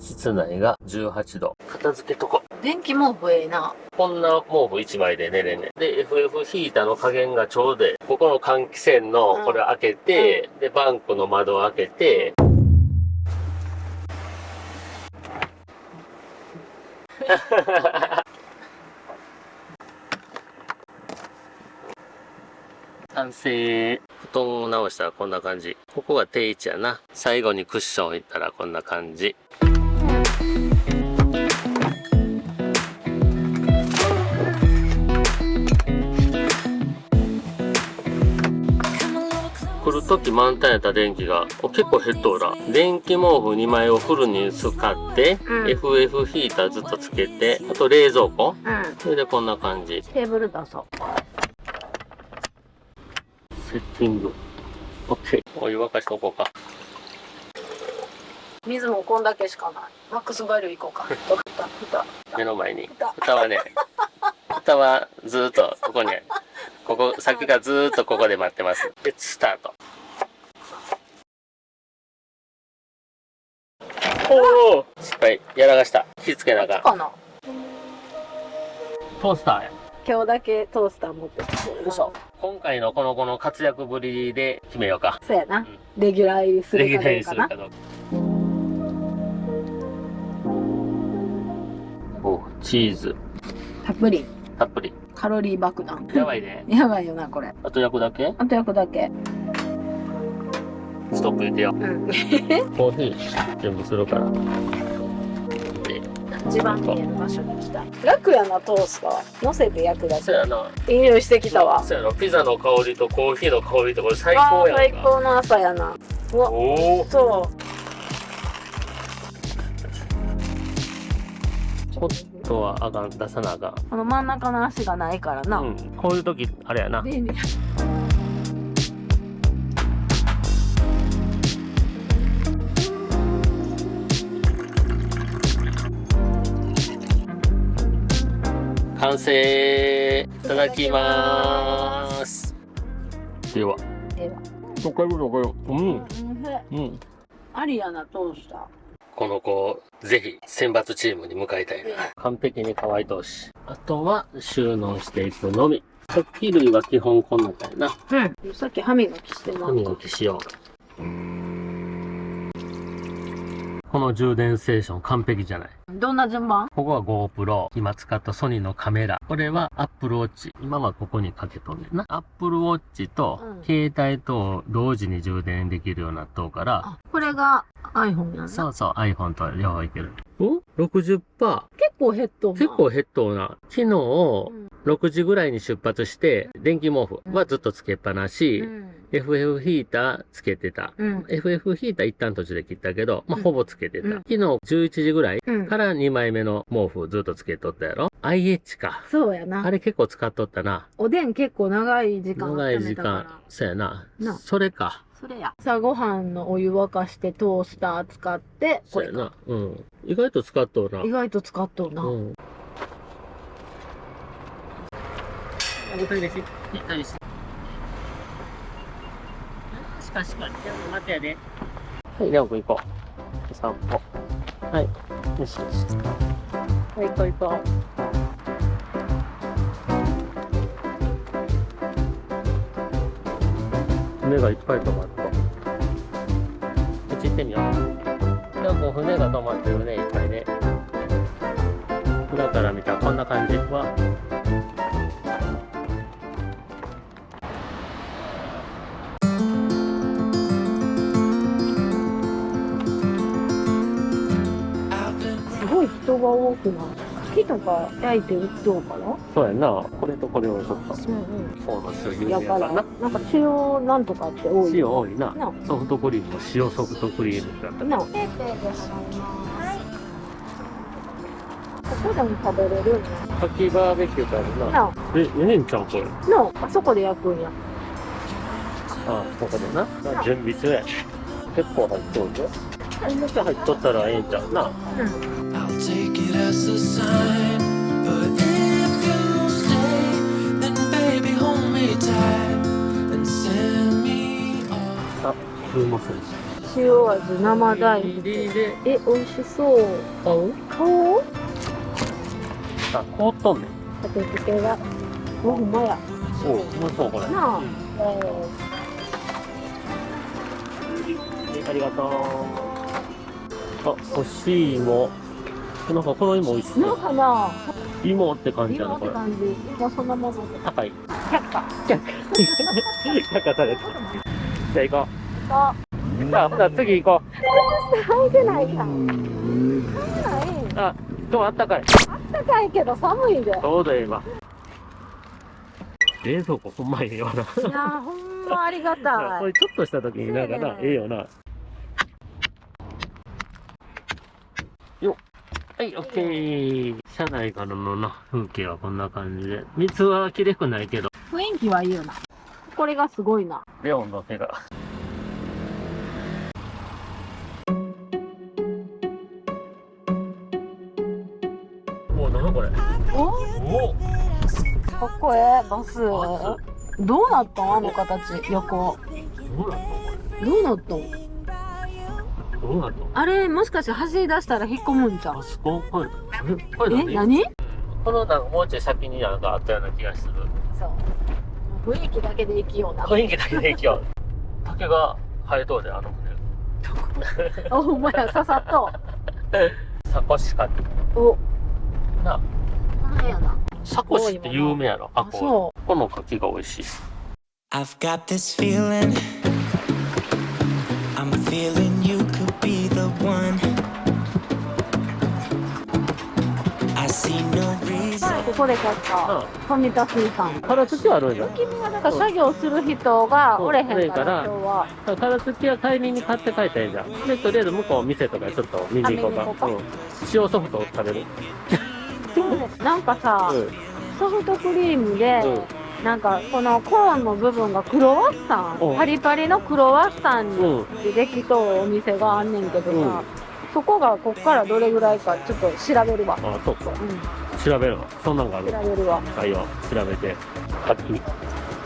室内が18度。片付けとこ。電気毛布ええな。こんな毛布1枚で寝れんねん。で、FF ヒーターの加減がちょうど、ここの換気扇のこれ開けて、で、バンクの窓を開けて、完成。布団を直したらこんな感じ。ここが定位置やな。最後にクッションいったらこんな感じ。来るとき満タンやった電気が結構減っとるな。電気毛布2枚をフルに使って、FF ヒーターずっとつけて、あと冷蔵庫、それでこんな感じ。テーブル出そう。セッティング。OK。お湯沸かしておこうか。水もこんだけしかない。マックスバリュー行こうか。目の前に。蓋はね、蓋はずーっとここに、ここ、さっきからずーっとここで待ってます。で、スタート。おお失敗。やらかした。火つけなあかん。かな。トースターや。今日だけトースター持ってきてる。嘘。今回のこの活躍ぶりで決めようか。そうやな。レギュラー入りするかどうかな。レギュラー入りするかどうか。お、チーズ。たっぷり。たっぷり。カロリー爆弾。やばいね。やばいよな、これ。あと焼くだけ？あと焼くだけ。ストップ言ってよ。コーヒー準備するから。一番見える場所に来た。楽やな、トースター。乗せて焼くだけ。そうやな。いい匂いしてきたわ。そうやな。ピザの香りとコーヒーの香りとこれ最高やんか。最高の朝やな。うわ、おお。そう。ちょっとはあかん、出さなあかん。この真ん中の足がないからな。うん。こういう時、あれやな。便利。完成。いただきまーす。では。では。どこよどこよ。うん。うん。ありやな、トースター。この子、ぜひ選抜チームに向かいたいな。完璧に乾い通し。あとは収納していくのみ。食器類は基本こんな感じな。うん。さっき歯磨きしてもら歯磨きしよう。この充電ステーション完璧じゃない。どんな順番？ここは GoPro。今使ったソニーのカメラ。これは Apple Watch。今はここにかけとんねんな。Apple Watch と携帯と同時に充電できるようになっとうから。あ、これが iPhone やな。そうそう、iPhone と両方いける。お ?60%。結構減っとんな。結構減っとうな。昨日、6時ぐらいに出発して、電気毛布はずっとつけっぱなし、FF ヒーターつけてた。FF ヒーター一旦途中で切ったけど、まあ、ほぼつけてた。昨日11時ぐらいから2枚目の毛布ずっとつけとったやろ。IH か。そうやな。あれ結構使っとったな。おでん結構長い時間長い時間。そうやな。それか。それや。さあ、ご飯のお湯沸かしてトースター使って、そうやな。うん。意外と使っとうな。意外と使っとうな。うん。おトイレし。トイレし。しかしか、でも待てやで。はい、レオ君行こう。散歩。はい。よしよし。はい、行こう行こう。船がいっぱい止まった。こっち行ってみよう。レオ君、船が止まってるね、いっぱいね。裏から見たらこんな感じは。すごい人が多くなる。柿とか焼いて売っとうから。そうやな。これとこれをちょっと。そうの塩有名やからな。なんか塩なんとかって多い。塩多いな。ソフトクリームも塩ソフトクリームだったな。ペーペーで払います。ここでも食べれるんや。柿バーベキューってあるな。ええんちゃんこれ。あそこで焼くんや。ああ、ここでな。準備中や。結構入っとるぞ。こんだけ入っとったらええんちゃうな。あ、すいません。塩味生大入豆。りで美味しそう。買う？買おう。あ、凍っとんねん。立て付けが。お、ほんまや。おう、うまそうこれ。なあ。ありがとう。あ、干し芋。なんかこの芋美味しそう。なんかな。芋って感じやな、これ。今って感じ。今そんなもの。高い。却下。却下された。じゃあ行こう。あ、じゃあ、ほな次行こ履いてないか。う。ない。あ、今日あったかい。あったかいけど寒いで。ちょうどええわ。冷蔵庫ほんまええよな。いやー、ほんまありがたい。これちょっとした時になんかな、ええよな。よっ。はい、オッケー。車内からのな、風景はこんな感じで。水はきれくないけど。雰囲気はいいよな。これがすごいな。レオンの手が。お、なにこれ。お、お、かっこええ、バス。どうなったんあの形、横。どうなったこどうなったんれ。どうなったあれ、もしかして走り出したら引っ込むんちゃう？あそここれ、これえ、何？このなんかもうちょい先になんかあったような気がする。そう。雰囲気だけで生きような。雰囲気だけで今日。竹が生えとうで、あの船。お、ほんまや、ささっと。サコシか。お、な、なんやな。サコシって有名やろ、あ、そこの柿が美味しい。I've got this feeling, I'm feeling you could be the one. I see no う。 reason. ここで買った富田水産。殻付きはあるんじゃん。君はなんか作業する人がおれへんから今日は。殻付きは帰りに買って帰ったらいいじゃん。で、とりあえず向こう店とかちょっと見に行こうか。あ見に行こうかうん。塩ソフトを食べる。なんかさ、うん。ソフトクリームで、なんかこのコーンの部分がクロワッサうんン、パリパリのクロワッサンうん。でできとうお店があんねんけどさ、うんそこがこっからどれぐらいかちょっと調べるわ。あ、そうか。うん、調べるわ。そんなんがある。調べるわ。はいよ。調べて。柿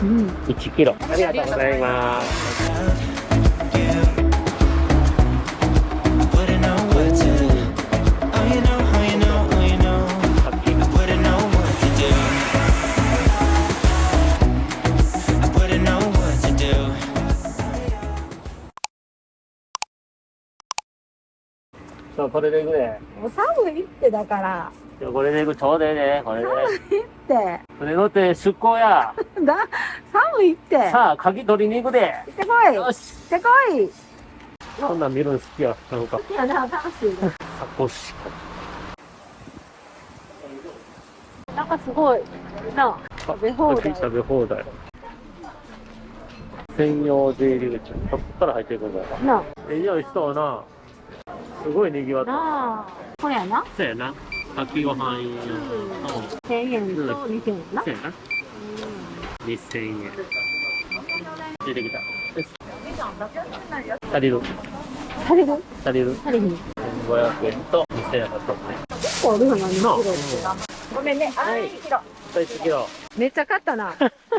うん。 1キロ。ありがとうございます。 Wouldn't know what to do. Oh, you know, oh, you know, oh, you know. 柿。 I wouldn't know what to do. I wouldn't know what to do. そう、これでいくね。もう寒いってだから。これでいく。ちょうどええね。これで。って。これ乗って出港や。寒いって。さあ、鍵取りに行くで。行ってこい。行っよし。てこい。こんなん見るの好きや。なんか。いやな、楽しいね。サコシ。なんかすごい。な、食べ放題。食べ放題。専用出入り口。ここから入っていくんだよ。な、よいしそうな。すごい賑わった。なあ。これやな。そうやな。柿ご飯用。うん。 1000円と2000円な。そうやな。2000円。出てきた。足りる。足りる？足りる。足りひん。 500円と2000円だったね。結構あるよな、2キロなあって。ごめんね。はい2キロ。 1キロ。めっちゃ買ったな。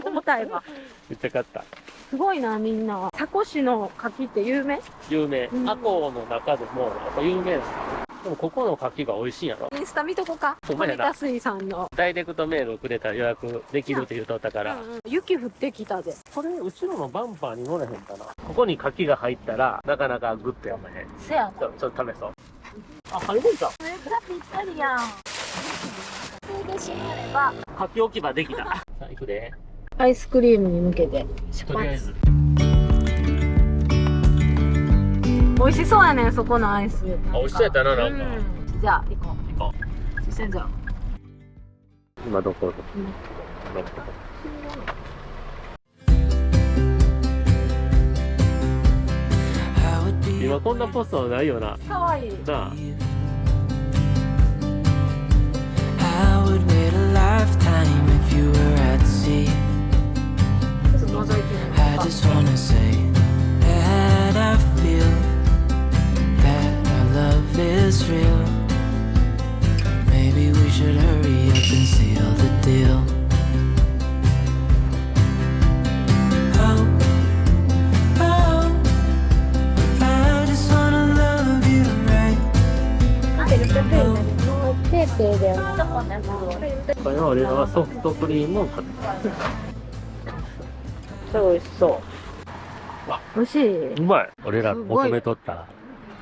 重たいわ。めっちゃ買った。すごいな、みんな。サコシの柿って有名？有名。うんアコの中でも、やっぱ有名なの。でもここの柿が美味しいんやろ。インスタ見とこか。ほんまやな富田水産の。ダイレクトメールをくれたら予約できるって言うとったから。雪降ってきたで。これ、後ろのバンパーに乗れへんかな。ここに柿が入ったら、なかなかグッとやまへん。せやな。ちょっと試そう。あ、入るんか。それがぴったりやん。それで閉まれば。柿置き場できた。さあ、行くで。アイスクリームに向けて出発。とりあえず。美味しそうやねん、そこのアイス。あ、美味しそうやったな、なんか。じゃあ、行こ行こう。先生。う。今どこどこ今こんなポストないよな。かわいい。なあ。 I would wait a lifetime if you were at sea. ちょっと覗いてみよう I か。 just wanna say that I feel that our love is real. Maybe we should hurry up and seal the deal. Oh, oh, I 定でも。これは俺はソフトクリームを買った。すごい美味しそう。美味しい。うまい。俺ら求めとった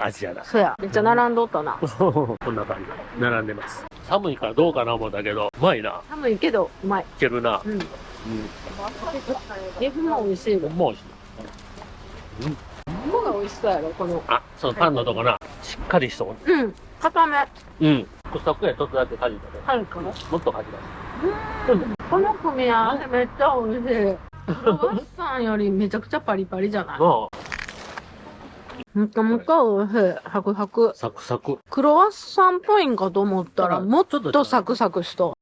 味やな。そうや。めっちゃ並んどったな。こんな感じ。並んでます。寒いからどうかな思うんだけど、うまいな。寒いけど、うまい。いけるな。うん。ほんま美味しいわ。もう美味しい。ほんまが美味しそうやろ、この。あ、そのパンのとこな。しっかりしとうん。固め。うん。コスタコやちょっとだけかじったね。はるかな。もっとかじた。この組み合わせめっちゃ美味しい。クロワッサンよりめちゃくちゃパリパリじゃない？めっちゃめちゃ美味しい。サクサク。サクサク。クロワッサンっぽいんかと思ったら、もっとサクサクしと。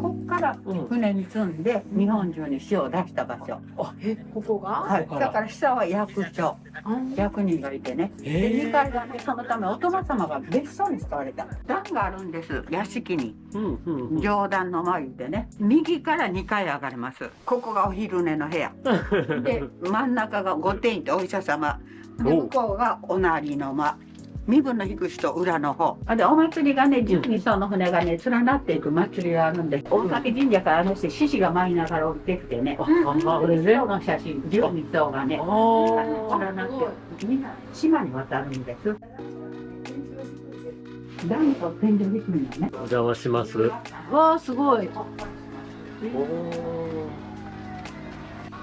ここから船に積んで日本中に塩を出した場所。ここが？はい。だから下は役所。役人がいてね。で、2階がね、そのためお殿様が別荘に使われた。段があるんです、屋敷に。上段の間でね。右から2階上がれます。ここがお昼寝の部屋。で、真ん中が御殿院ってお医者様。で、向こうがおなりの間。身分の低い人裏の方で、お祭りがね、12艘の船がね連なっていく祭りがあるんです。大崎神社から獅子が舞いながら降りてきてね、これゼロの写真、12艘がね連なってみんな島に渡るんです。暖と天井低いのね。お邪魔します。わあ、すごい。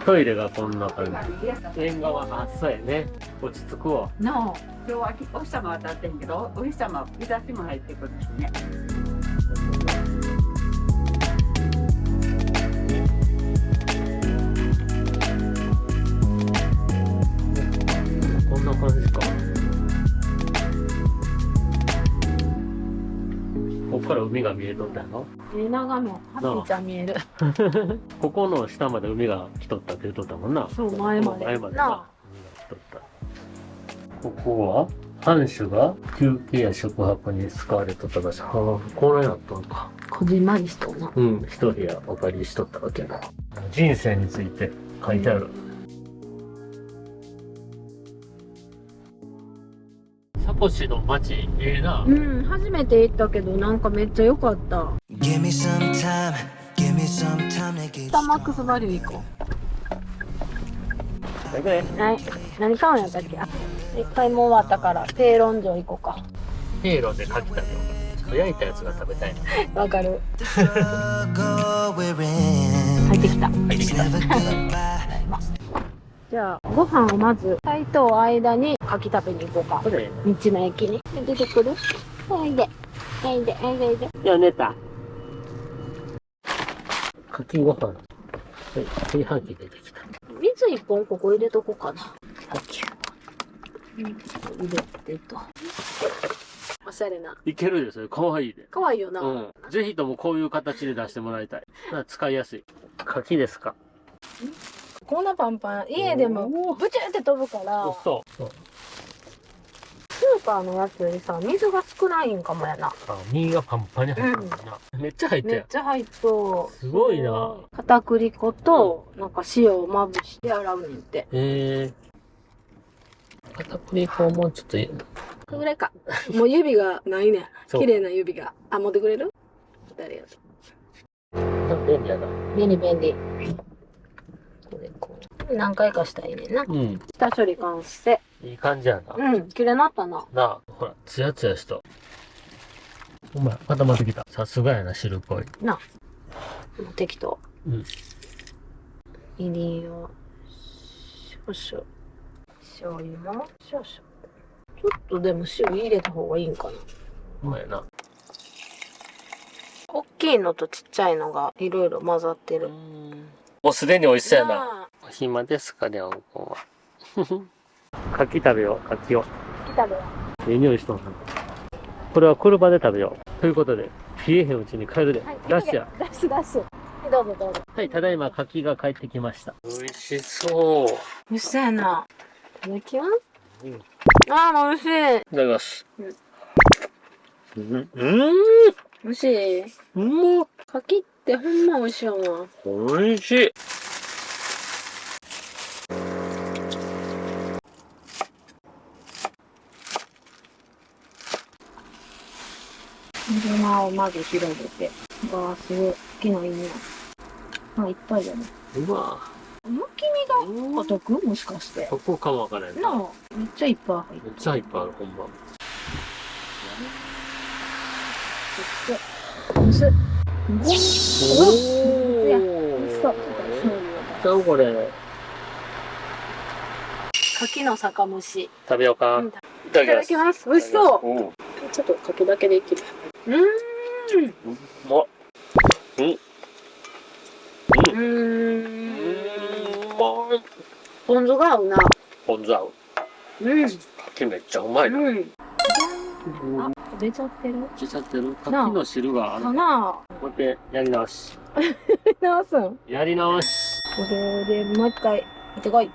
トイレがこんな感じ。縁側がそうやね。落ち着くわ。の今日はお日様当たってんけど、お日様日差しも入ってくるしね。こんな感じか。ここから海が見えとったの？眺め、ハッピーちゃん見える。ここの下まで海が来とったって言うとったもんな。そう、前まで。前までな。海が来とった。ここは藩主が休憩や宿泊に使われとった場所。これやったのか。こじんまりしとんな。うん、一部屋お借りしとったわけな。人生について書いてある。サコシの町、ええな。うん、初めて行ったけど、なんかめっちゃ良かった。Give me some time, give me some time to get スターマックスバリュー行こだけう。はい。何買うんやったっけ？あ、買い物終わったから、ペーロン城行こうか。ペーロンで書きたの。焼いたやつが食べたいの。わかる。 struggle we're in. 入ってきた。入ってきた。 Never goodbye. じゃあ、ご飯をまず、台と間にかき食べに行こうか。これ。道の駅に。出てくる？おいで。おいで、おいで、おいで。いや、寝た。かきご飯。はい、炊飯器出てきた。水一本ここ入れとこうかな。入れてと。おしゃれな。いけるですよ。かわいいで。かわいいよな。うん。ぜひともこういう形で出してもらいたい。使いやすい。かきですか。こんなパンパン。家でもブチュって飛ぶから、そう。スーパーのやつよりさ、水が少ないんかもやな。あ、身がパンパンに入ってるな。めっちゃ入ってめっる。ちゃ入っと。すごいな。片栗粉と、なんか塩をまぶして洗うねんって。片栗粉もうちょっとこれぐらいか。もう指がないねん。そう綺麗な指が。あ、持ってくれる？誰や便利やな。便利便利。これこう。何回かしたらいいねんな。うん。下処理完成。いい感じやな。うん、綺麗になったな。なあ、ほら、ツヤツヤしと。お前、固まってきた。さすがやな、汁っぽい。な。もう適当。うん。みりんを少々。醤油も少々。ちょっとでも塩入れた方がいいんかな。うまいな。大きいのとちっちゃいのがいろいろ混ざってる。もうすでに美味しそうやな。なあ。お暇ですかね、あんこは。柿食べよう、柿を。来たで。いい匂いしとんな。これは車で食べよう。ということで、冷えへんうちに帰るで。はい、ラッシャー。ラッシュラッシュ。はい、どうぞどうぞ。はい、ただいま柿が帰ってきました。美味しそう。美味しそうやな。いただきます。うん。ああ、美味しい。いただきます。美味しい。柿ってほんま美味しいよな。美味しい。砂をまず広げて。わあ、すごい。大きな犬や。あ、いっぱいだね。うわむき身がお得もしかして。ここかもわからんな。なあ、めっちゃいっぱい入ってめっちゃいっぱいある、ほんま。むす。おおー。美味しそう。ちゃうこれ。柿の酒蒸し。食べようか。うんいたいただきます。美味しそう。うん。ちょっと柿だけでいける。うまっ。うん。ポン酢が合うな。ポン酢合う。柿めっちゃうまいな。あ、出ちゃってる。出ちゃってる。柿の汁がある。かな。こうやってやり直し。直すん。やり直し。これでもう一回、行ってこい。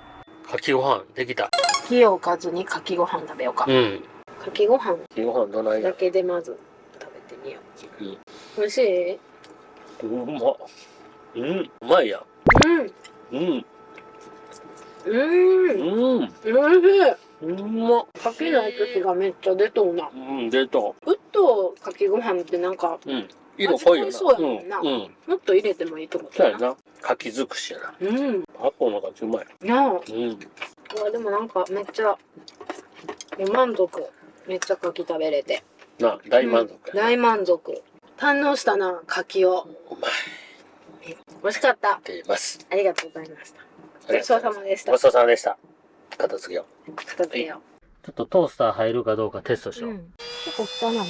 柿ご飯できた。火をおかずに柿ご飯食べようか。うん。柿ご飯柿ご飯どないや。だけでまず食べてみよう。うん。美味しい？うまっ。うん。うまいやん。うん。うん。うん。おいしい。うまっ。柿のエキスがめっちゃ出とうな。うん、出た。うっと柿ご飯ってなんか、うん。色濃いよな。味濃いそうやもんなうん。もっと入れてもいいとこそうやな。柿尽くしやな。発酵の柿うまい。なあ。うん。うわでもなんかめっちゃ満足。めっちゃ柿食べれて。な、大満足やな。大満足。堪能したな、柿を。うまい。美味しかった。出ます。ありがとうございました。ごちそうさまでしたごち。そうさまでした。片付けよう。片付けよちょっとトースター入るかどうかテストしう。よう。結構汚いな。汚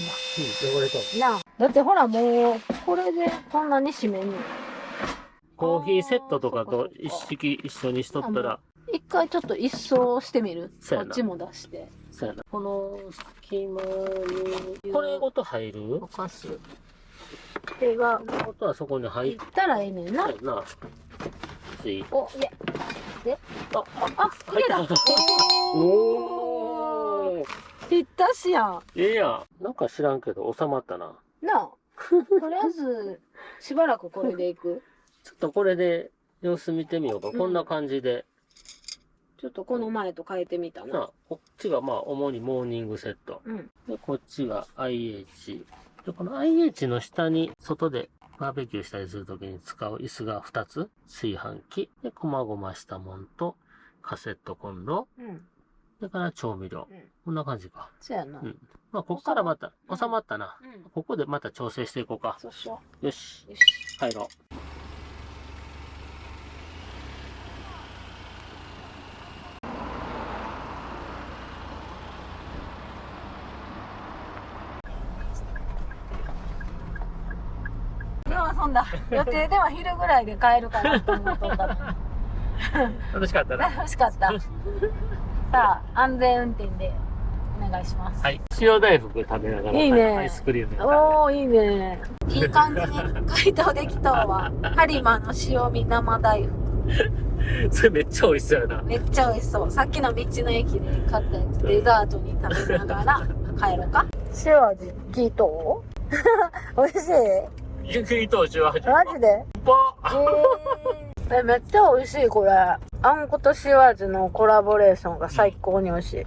れとる。なあ。だってほらもう、これでこんなに締めんの。コーヒーセットとかと一式一緒にしとったら、一回ちょっと一掃してみる。そうやなこっちも出して。そうやな。この隙間に、これごと入るおかす。これが、これごとはそこに入っいったらええねんなた。よな。つい。お、いえ。で、あ、あ、入れた。おー。ぴったしやん。ええやん。なんか知らんけど収まったな。なあ。とりあえず、しばらくこれでいく。ちょっとこれで様子見てみようか。こんな感じで。ちょっとこの前と変えてみたな。なあ、こっちがまあ主にモーニングセット。うん。で、こっちが IH。で、この IH の下に外でバーベキューしたりするときに使う椅子が2つ。炊飯器。で、細々したもんとカセットコンロ。うん。それから調味料。うんこんな感じか。そうやな。うん。まあ、ここからまた収まったな。うん。ここでまた調整していこうか。そうしよよし。う。よし。入ろう。今日はそんな予定では昼ぐらいで帰るかなと思っとったのに。楽しかったな。楽しかった。さあ、安全運転でお願いします。はい。塩大福食べながら、いいねアイスクリームおー、いいね。いい感じに解凍できたわ。播磨の塩味生大福。それめっちゃ美味しそうやな。めっちゃ美味しそう。さっきの道の駅で買ったやつ、デザートに食べながら帰ろうか。塩味、ギトー美味しい。雪と塩味。マジでめっちゃ美味しい、これ。あんこと塩味のコラボレーションが最高に美味しい。